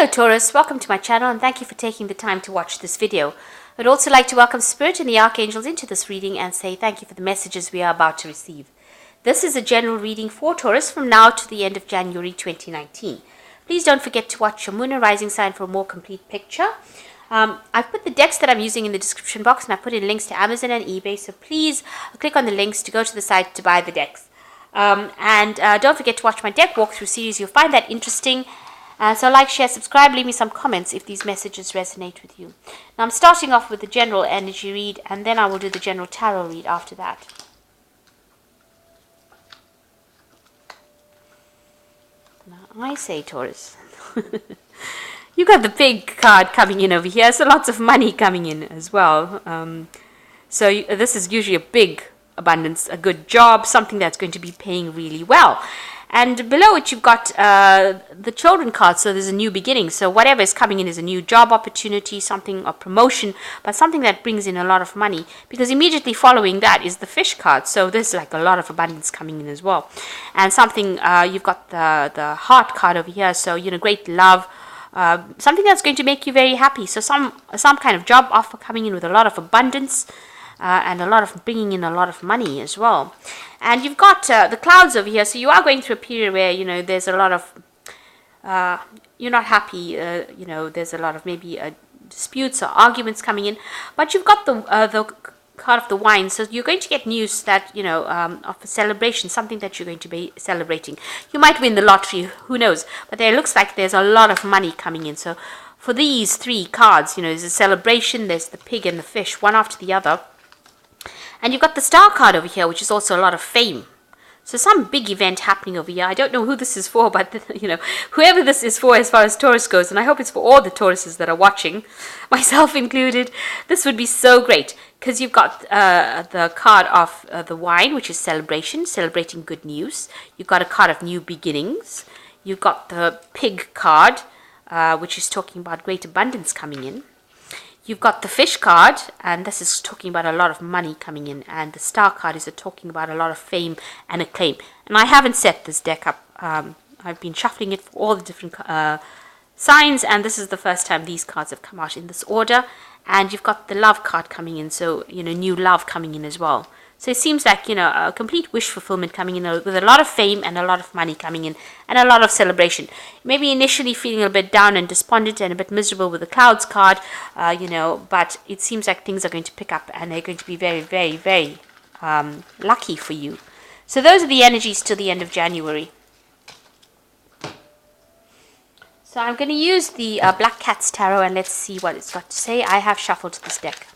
Hello Taurus, welcome to my channel and thank you for taking the time to watch this video. I'd also like to welcome Spirit and the Archangels into this reading and say thank you for the messages we are about to receive. This is a general reading for Taurus from now to the end of January 2019. Please don't forget to watch your moon and rising sign for a more complete picture. I've put the decks that I'm using in the description box and I put in links to Amazon and eBay, so please click on the links to go to the site to buy the decks. Don't forget to watch my deck walkthrough series. You'll find that interesting. So like, share, subscribe, leave me some comments if these messages resonate with you. Now I'm starting off with the general energy read and then I will do the general tarot read after that. Now I say Taurus, you got the big card coming in over here, so lots of money coming in as well. This is usually a big abundance, a good job, something that's going to be paying really well. And below it, you've got the children card, so there's a new beginning. So whatever is coming in is a new job opportunity, something, a promotion, but something that brings in a lot of money. Because immediately following that is the fish card, so there's like a lot of abundance coming in as well. And something, you've got the heart card over here, so, you know, great love, something that's going to make you very happy. So some kind of job offer coming in with a lot of abundance. And a lot of bringing in a lot of money as well. And you've got the clouds over here, so you are going through a period where, you know, there's a lot of, you're not happy, you know, there's a lot of maybe disputes or arguments coming in, but you've got the card of the wine, so you're going to get news that, you know, of a celebration, something that you're going to be celebrating. You might win the lottery, who knows, but there looks like there's a lot of money coming in. So for these three cards, you know, there's a celebration, there's the pig and the fish, one after the other. And you've got the star card over here, which is also a lot of fame. So some big event happening over here. I don't know who this is for, but, you know, whoever this is for as far as Taurus goes, and I hope it's for all the Tauruses that are watching, myself included, this would be so great. Because you've got the card of the wine, which is celebration, celebrating good news. You've got a card of new beginnings. You've got the pig card, which is talking about great abundance coming in. You've got the fish card, and this is talking about a lot of money coming in. And the star card is talking about a lot of fame and acclaim. And I haven't set this deck up. I've been shuffling it for all the different signs, and this is the first time these cards have come out in this order. And you've got the love card coming in, so, you know, new love coming in as well. So it seems like, you know, a complete wish fulfillment coming in with a lot of fame and a lot of money coming in and a lot of celebration. Maybe initially feeling a bit down and despondent and a bit miserable with the clouds card, you know, but it seems like things are going to pick up and they're going to be very, very, very lucky for you. So those are the energies till the end of January. So I'm going to use the Black Cat's Tarot and let's see what it's got to say. I have shuffled this deck.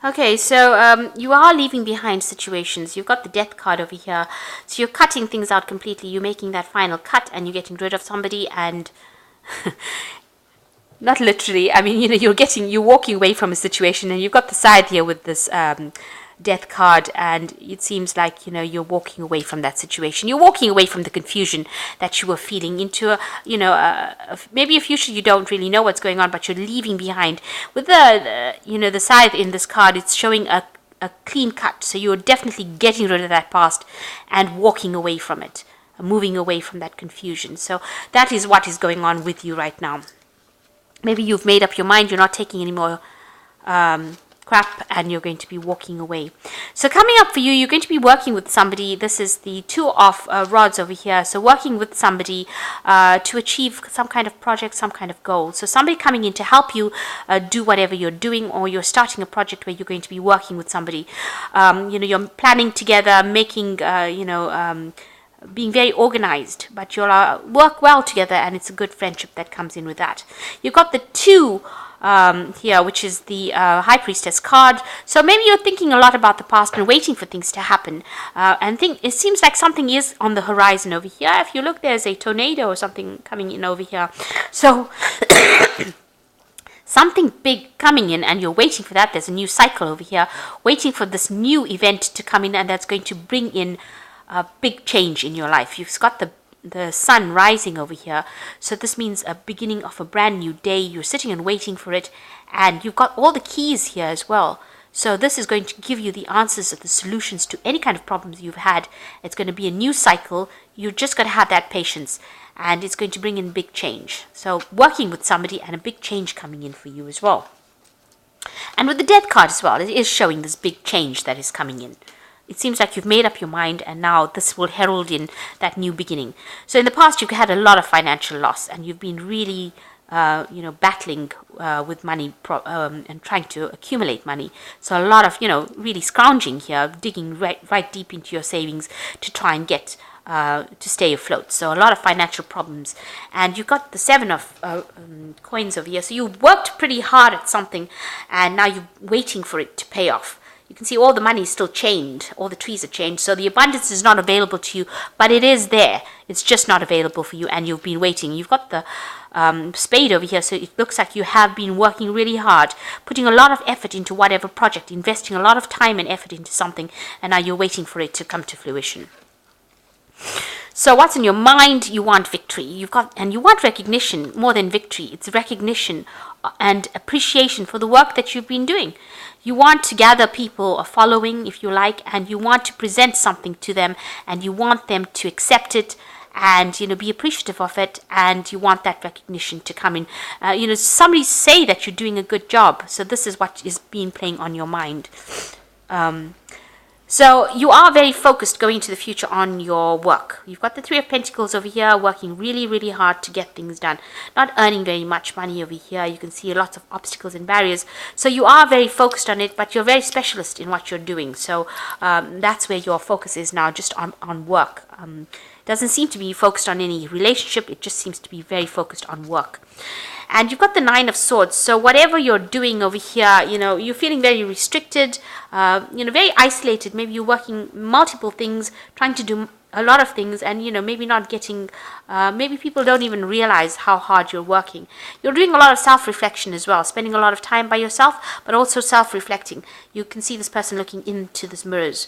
Okay, so you are leaving behind situations. You've got the death card over here. So you're cutting things out completely. You're making that final cut and you're getting rid of somebody and not literally. I mean, you know, you're walking away from a situation and you've got the side here with this death card and it seems like, you know, you're walking away from that situation. You're walking away from the confusion that you were feeling into a, you know, maybe a future you don't really know what's going on, but you're leaving behind. With the you know, the side in this card, it's showing a clean cut. So you're definitely getting rid of that past and walking away from it, moving away from that confusion. So that is what is going on with you right now. Maybe you've made up your mind, you're not taking any more crap and you're going to be walking away. So coming up for you, you're going to be working with somebody. This is the two of rods over here. So working with somebody to achieve some kind of project, some kind of goal. So somebody coming in to help you do whatever you're doing, or you're starting a project where you're going to be working with somebody. You know, you're planning together, making, you know, being very organized, but you'll work well together and it's a good friendship that comes in with that. You've got the two here, which is the High Priestess card. So maybe you're thinking a lot about the past and waiting for things to happen. And it seems like something is on the horizon over here. If you look, there's a tornado or something coming in over here. So something big coming in, and you're waiting for that. There's a new cycle over here, waiting for this new event to come in, and that's going to bring in a big change in your life. You've got the sun rising over here, so this means a beginning of a brand new day. You're sitting and waiting for it, and you've got all the keys here as well. So this is going to give you the answers or the solutions to any kind of problems you've had. It's going to be a new cycle. You're just going to have that patience, and it's going to bring in big change. So working with somebody and a big change coming in for you as well. And with the Death card as well, it is showing this big change that is coming in. It seems like you've made up your mind, and now this will herald in that new beginning. So in the past, you've had a lot of financial loss, and you've been really, battling with money and trying to accumulate money. So a lot of, really scrounging here, digging right deep into your savings to try and get to stay afloat. So a lot of financial problems. And you've got the 7 of coins over here. So you worked pretty hard at something, and now you're waiting for it to pay off. You can see all the money is still chained. All the trees are chained. So the abundance is not available to you, but it is there. It's just not available for you, and you've been waiting. You've got the spade over here, so it looks like you have been working really hard, putting a lot of effort into whatever project, investing a lot of time and effort into something, and now you're waiting for it to come to fruition. So what's in your mind? You want victory. You want recognition more than victory. It's recognition and appreciation for the work that you've been doing. You want to gather people, a following, if you like, and you want to present something to them, and you want them to accept it and, be appreciative of it, and you want that recognition to come in. Somebody say that you're doing a good job. So this is what is being playing on your mind. So you are very focused going into the future on your work. You've got the 3 of Pentacles over here, working really, really hard to get things done. Not earning very much money over here. You can see lots of obstacles and barriers. So you are very focused on it, but you're very specialist in what you're doing. So that's where your focus is now, just on work. Doesn't seem to be focused on any relationship. It just seems to be very focused on work. And you've got the 9 of Swords. So whatever you're doing over here, you're feeling very restricted, very isolated. Maybe you're working multiple things, trying to do a lot of things, and, maybe not getting, maybe people don't even realize how hard you're working. You're doing a lot of self-reflection as well, spending a lot of time by yourself, but also self-reflecting. You can see this person looking into these mirrors,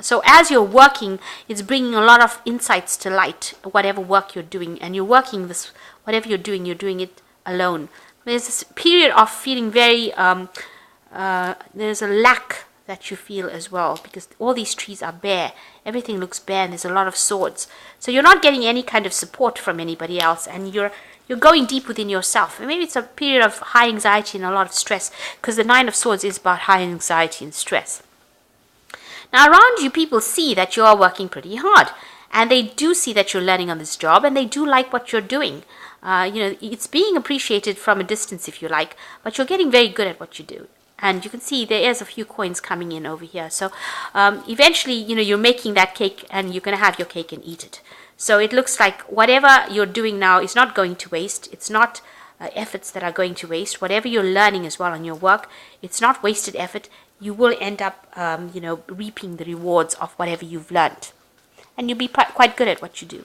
so as you're working, it's bringing a lot of insights to light, whatever work you're doing. And you're working this, whatever you're doing it alone. There's this period of feeling very, there's a lack that you feel as well, because all these trees are bare. Everything looks bare, and there's a lot of swords. So you're not getting any kind of support from anybody else, and you're going deep within yourself. And maybe it's a period of high anxiety and a lot of stress, because the 9 of Swords is about high anxiety and stress. Now, around you, people see that you are working pretty hard, and they do see that you're learning on this job, and they do like what you're doing. It's being appreciated from a distance, if you like, but you're getting very good at what you do. And you can see there is a few coins coming in over here. So eventually, you're making that cake, and you're going to have your cake and eat it. So it looks like whatever you're doing now is not going to waste. It's not efforts that are going to waste. Whatever you're learning as well on your work, it's not wasted effort. You will end up, reaping the rewards of whatever you've learned. And you'll be quite good at what you do.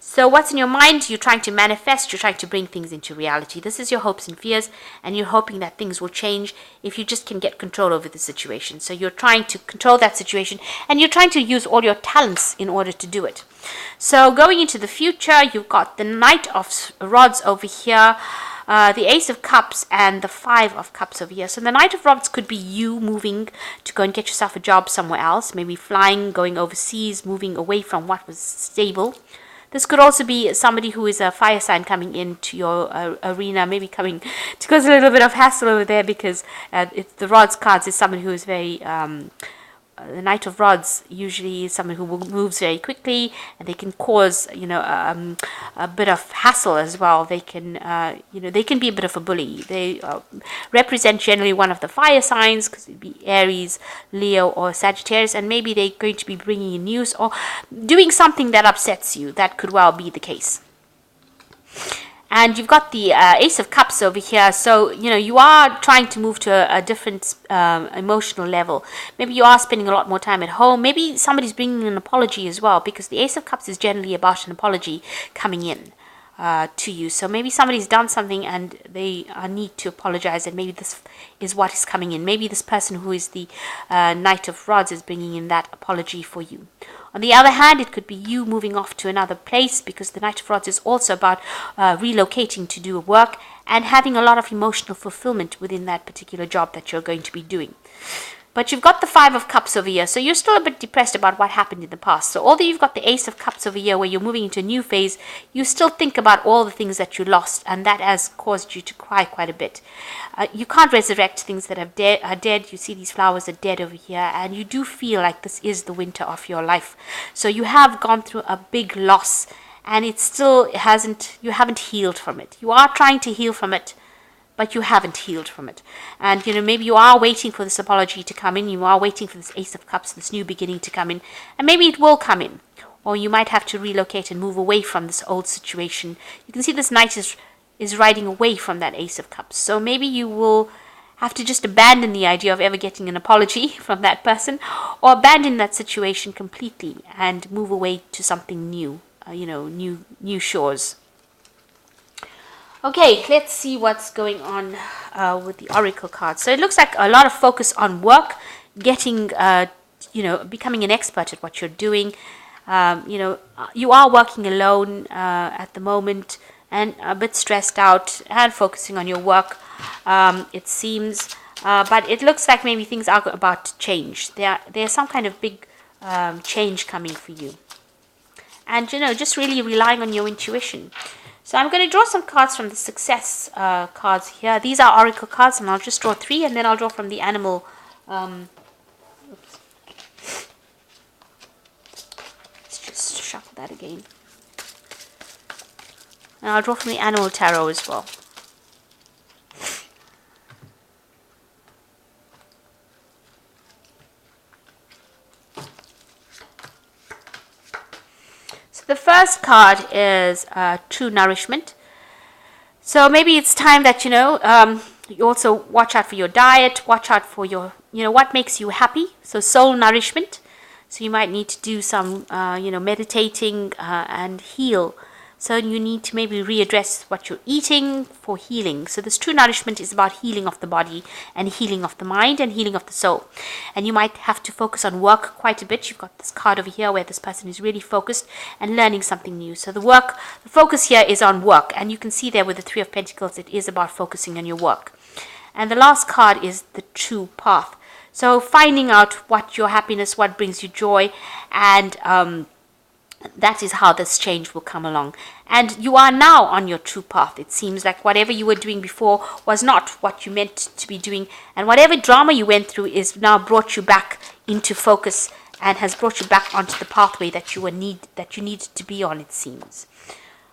So what's in your mind? You're trying to manifest. You're trying to bring things into reality. This is your hopes and fears, and you're hoping that things will change if you just can get control over the situation. So you're trying to control that situation, and you're trying to use all your talents in order to do it. So going into the future, you've got the Knight of Rods over here, the Ace of Cups, and the 5 of Cups over here. So the Knight of Rods could be you moving to go and get yourself a job somewhere else, maybe flying, going overseas, moving away from what was stable. This could also be somebody who is a fire sign coming into your arena, maybe coming to cause a little bit of hassle over there, because the Rods cards is somebody who is very... the Knight of Rods usually is someone who moves very quickly, and they can cause, a bit of hassle as well. They can, they can be a bit of a bully. They represent generally one of the fire signs, because it'd be Aries, Leo, or Sagittarius, and maybe they're going to be bringing you news or doing something that upsets you. That could well be the case. And you've got the Ace of Cups over here. So, you are trying to move to a different emotional level. Maybe you are spending a lot more time at home. Maybe somebody's bringing an apology as well, because the Ace of Cups is generally about an apology coming in to you. So maybe somebody's done something and they need to apologize, and maybe this is what is coming in. Maybe this person who is the Knight of Rods is bringing in that apology for you. On the other hand, it could be you moving off to another place, because the Knight of Rods is also about relocating to do work and having a lot of emotional fulfillment within that particular job that you're going to be doing. But you've got the Five of Cups over here, so you're still a bit depressed about what happened in the past. So although you've got the Ace of Cups over here where you're moving into a new phase, you still think about all the things that you lost, and that has caused you to cry quite a bit. You can't resurrect things that are dead. You see these flowers are dead over here, and you do feel like this is the winter of your life. So you have gone through a big loss, and it still you haven't healed from it. You are trying to heal from it, but you haven't healed from it. And, maybe you are waiting for this apology to come in. You are waiting for this Ace of Cups, this new beginning to come in. And maybe it will come in. Or you might have to relocate and move away from this old situation. You can see this Knight is riding away from that Ace of Cups. So maybe you will have to just abandon the idea of ever getting an apology from that person, or abandon that situation completely and move away to something new, new shores. Okay, let's see what's going on with the Oracle cards. So it looks like a lot of focus on work, getting, becoming an expert at what you're doing. You are working alone at the moment and a bit stressed out and focusing on your work, it seems. But it looks like maybe things are about to change. There's some kind of big change coming for you. And, just really relying on your intuition. So I'm going to draw some cards from the success cards here. These are Oracle cards, and I'll just draw 3, and then I'll draw from the animal. Let's just shuffle that again. And I'll draw from the animal tarot as well. The first card is true nourishment. So maybe it's time that, you also watch out for your diet, watch out for your, what makes you happy. So soul nourishment. So you might need to do some, meditating and heal. So you need to maybe readdress what you're eating for healing. So this true nourishment is about healing of the body and healing of the mind and healing of the soul. And you might have to focus on work quite a bit. You've got this card over here where this person is really focused and learning something new. So the focus here is on work. And you can see there with the Three of Pentacles, it is about focusing on your work. And the last card is the true path. So finding out what your happiness, what brings you joy, and that is how this change will come along. And you are now on your true path. It seems like whatever you were doing before was not what you meant to be doing. And whatever drama you went through is now brought you back into focus and has brought you back onto the pathway that you needed to be on, it seems.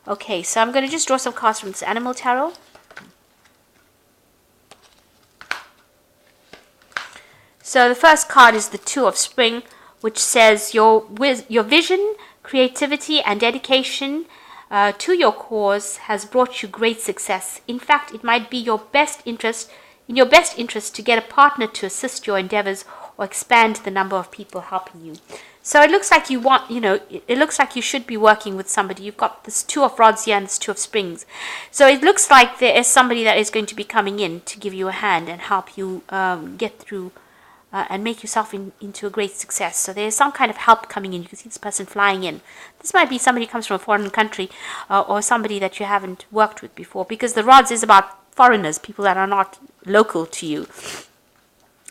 Okay, so I'm going to just draw some cards from this animal tarot. So the first card is the Two of Spring, which says your vision, creativity and dedication to your cause has brought you great success. In fact, it might be in your best interest to get a partner to assist your endeavors or expand the number of people helping you. So it looks like it looks like you should be working with somebody. You've got this Two of Rods here and this Two of Springs. So it looks like there is somebody that is going to be coming in to give you a hand and help you get through and make yourself into a great success. So there's some kind of help coming in. You can see this person flying in. This might be somebody who comes from a foreign country or somebody that you haven't worked with before, because the rods is about foreigners, people that are not local to you.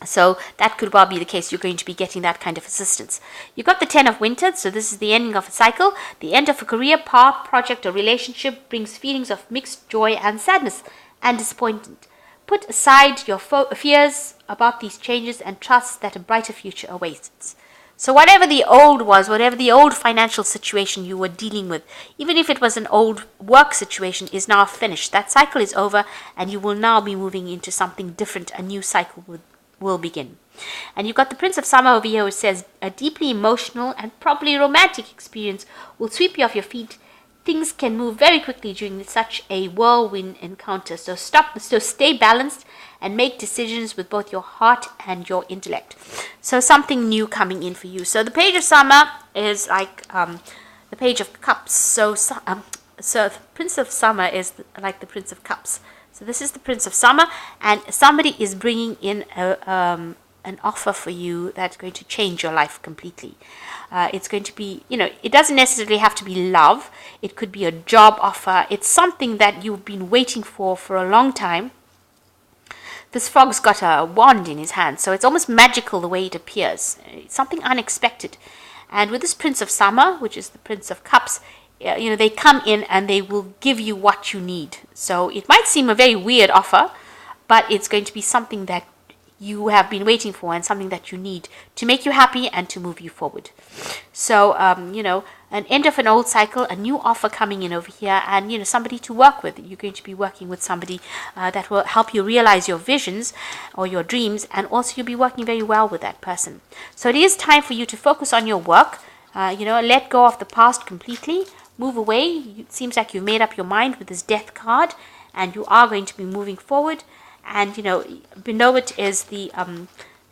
So that could well be the case. You're going to be getting that kind of assistance. You've got the Ten of Winter. So this is the ending of a cycle. The end of a career, path, project, or relationship brings feelings of mixed joy and sadness and disappointment. Put aside your fears about these changes and trust that a brighter future awaits. So whatever the old was, whatever the old financial situation you were dealing with, even if it was an old work situation, is now finished. That cycle is over, and you will now be moving into something different. A new cycle will begin. And you've got the Prince of Summer over here, who says a deeply emotional and probably romantic experience will sweep you off your feet things can move very quickly during such a whirlwind encounter. So stay balanced and make decisions with both your heart and your intellect. So something new coming in for you. So the page of summer is like the page of cups. So the Prince of Summer is like the Prince of Cups. So this is the Prince of Summer, and somebody is bringing in an offer for you that's going to change your life completely. It's going to be, it doesn't necessarily have to be love. It could be a job offer. It's something that you've been waiting for a long time. This frog's got a wand in his hand, so it's almost magical the way it appears. It's something unexpected. And with this Prince of Summer, which is the Prince of Cups, they come in and they will give you what you need. So it might seem a very weird offer, but it's going to be something that you have been waiting for and something that you need to make you happy and to move you forward. So, an end of an old cycle, a new offer coming in over here, and, somebody to work with. You're going to be working with somebody that will help you realize your visions or your dreams, and also you'll be working very well with that person. So it is time for you to focus on your work, let go of the past completely, move away. It seems like you've made up your mind with this Death card, and you are going to be moving forward. And, below it is the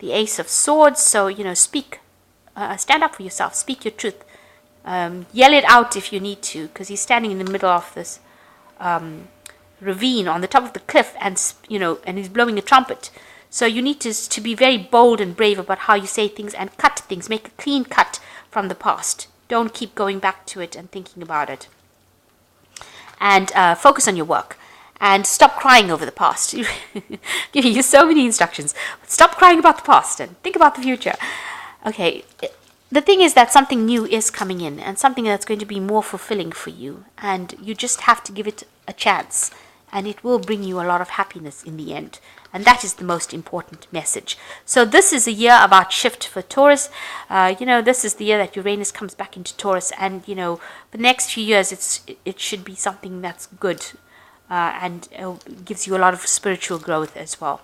Ace of Swords. So, speak, stand up for yourself, speak your truth. Yell it out if you need to, because he's standing in the middle of this ravine on the top of the cliff, and, and he's blowing a trumpet. So you need to be very bold and brave about how you say things and cut things. Make a clean cut from the past. Don't keep going back to it and thinking about it. And focus on your work. And stop crying over the past. Giving you so many instructions. Stop crying about the past and think about the future. Okay, the thing is that something new is coming in, and something that's going to be more fulfilling for you. And you just have to give it a chance. And it will bring you a lot of happiness in the end. And that is the most important message. So this is a year about shift for Taurus. This is the year that Uranus comes back into Taurus. And, the next few years, it should be something that's good. And gives you a lot of spiritual growth as well.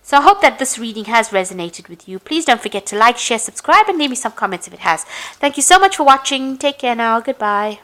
So I hope that this reading has resonated with you. Please don't forget to like, share, subscribe, and leave me some comments if it has. Thank you so much for watching. Take care now. Goodbye.